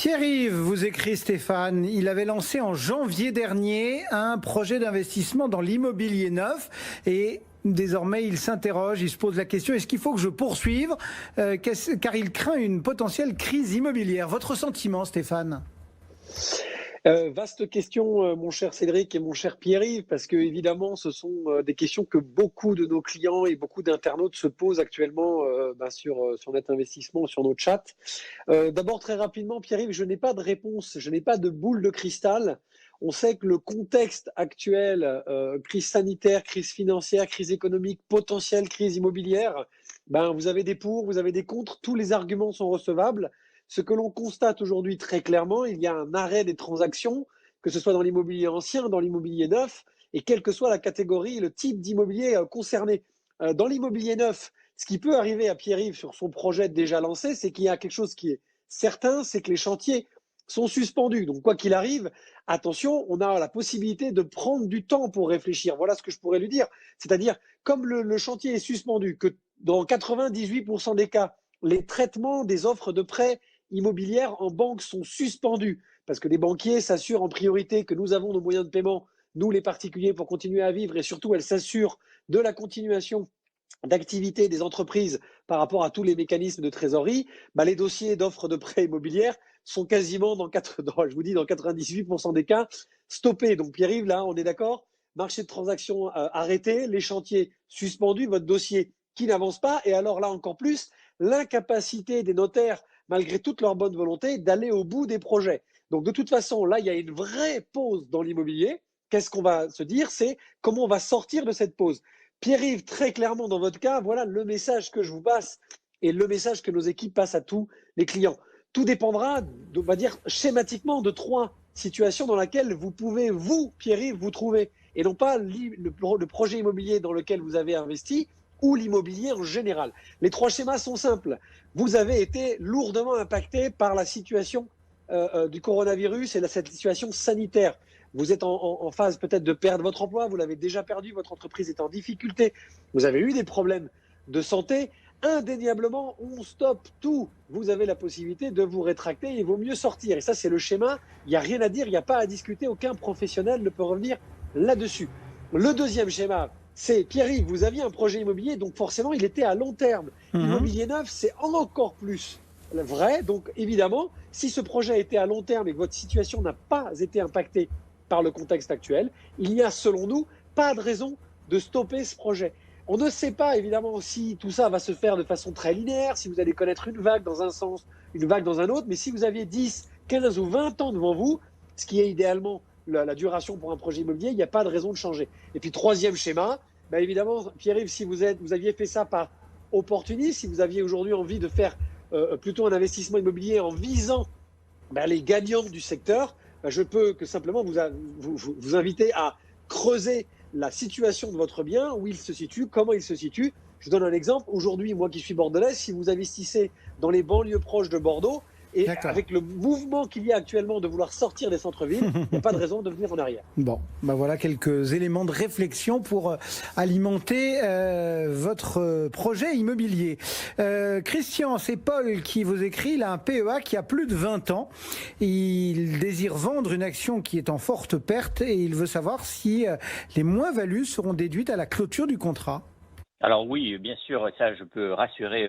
Pierre-Yves vous écrit Stéphane, il avait lancé en janvier dernier un projet d'investissement dans l'immobilier neuf et désormais il s'interroge, il se pose la question, est-ce qu'il faut que je poursuive car il craint une potentielle crise immobilière. Votre sentiment Stéphane? Vaste question, mon cher Cédric et mon cher Pierre-Yves, parce que évidemment, ce sont des questions que beaucoup de nos clients et beaucoup d'internautes se posent actuellement sur notre investissement, sur nos chats. D'abord, très rapidement, Pierre-Yves, je n'ai pas de réponse, je n'ai pas de boule de cristal. On sait que le contexte actuel, crise sanitaire, crise financière, crise économique, potentielle crise immobilière, vous avez des pour, vous avez des contre, tous les arguments sont recevables. Ce que l'on constate aujourd'hui très clairement, il y a un arrêt des transactions, que ce soit dans l'immobilier ancien, dans l'immobilier neuf, et quelle que soit la catégorie, le type d'immobilier concerné. Dans l'immobilier neuf, ce qui peut arriver à Pierre-Yves sur son projet déjà lancé, c'est qu'il y a quelque chose qui est certain, c'est que les chantiers sont suspendus. Donc quoi qu'il arrive, attention, on a la possibilité de prendre du temps pour réfléchir. Voilà ce que je pourrais lui dire. C'est-à-dire, comme le chantier est suspendu, que dans 98% des cas, les traitements des offres de prêt immobilières en banque sont suspendues parce que les banquiers s'assurent en priorité que nous avons nos moyens de paiement, nous les particuliers, pour continuer à vivre, et surtout elles s'assurent de la continuation d'activité des entreprises par rapport à tous les mécanismes de trésorerie. Les dossiers d'offres de prêt immobilières sont quasiment dans 98% des cas stoppés. Donc Pierre-Yves, là on est d'accord, marché de transactions arrêté, les chantiers suspendus, votre dossier qui n'avance pas, et alors là encore plus, l'incapacité des notaires, malgré toute leur bonne volonté, d'aller au bout des projets. Donc de toute façon, là, il y a une vraie pause dans l'immobilier. Qu'est-ce qu'on va se dire? C'est comment on va sortir de cette pause. Pierre-Yves, très clairement, dans votre cas, voilà le message que je vous passe et le message que nos équipes passent à tous les clients. Tout dépendra, on va dire schématiquement, de trois situations dans lesquelles vous pouvez, vous, Pierre-Yves, vous trouver, et non pas le projet immobilier dans lequel vous avez investi ou l'immobilier en général. Les trois schémas sont simples. Vous avez été lourdement impacté par la situation du coronavirus et cette situation sanitaire. Vous êtes en phase peut-être de perdre votre emploi, vous l'avez déjà perdu, votre entreprise est en difficulté, vous avez eu des problèmes de santé. Indéniablement, on stoppe tout. Vous avez la possibilité de vous rétracter et il vaut mieux sortir. Et ça, c'est le schéma. Il n'y a rien à dire, il n'y a pas à discuter. Aucun professionnel ne peut revenir là-dessus. Le deuxième schéma, c'est Pierre-Yves, vous aviez un projet immobilier, donc forcément, il était à long terme. Immobilier neuf, c'est encore plus vrai. Donc évidemment, si ce projet était à long terme et que votre situation n'a pas été impactée par le contexte actuel, il n'y a, selon nous, pas de raison de stopper ce projet. On ne sait pas, évidemment, si tout ça va se faire de façon très linéaire, si vous allez connaître une vague dans un sens, une vague dans un autre, mais si vous aviez 10, 15 ou 20 ans devant vous, ce qui est idéalement la duration pour un projet immobilier, il n'y a pas de raison de changer. Et puis, troisième schéma, évidemment, Pierre-Yves, si vous aviez fait ça par opportunisme, si vous aviez aujourd'hui envie de faire plutôt un investissement immobilier en visant les gagnants du secteur, je peux que simplement vous inviter à creuser la situation de votre bien, où il se situe, comment il se situe. Je vous donne un exemple. Aujourd'hui, moi qui suis bordelais, si vous investissez dans les banlieues proches de Bordeaux, et avec le mouvement qu'il y a actuellement de vouloir sortir des centres-villes, il n'y a pas de raison de venir en arrière. Bon, voilà quelques éléments de réflexion pour alimenter votre projet immobilier. Christian, c'est Paul qui vous écrit, il a un PEA qui a plus de 20 ans. Il désire vendre une action qui est en forte perte et il veut savoir si les moins-values seront déduites à la clôture du contrat. Alors oui, bien sûr, ça je peux rassurer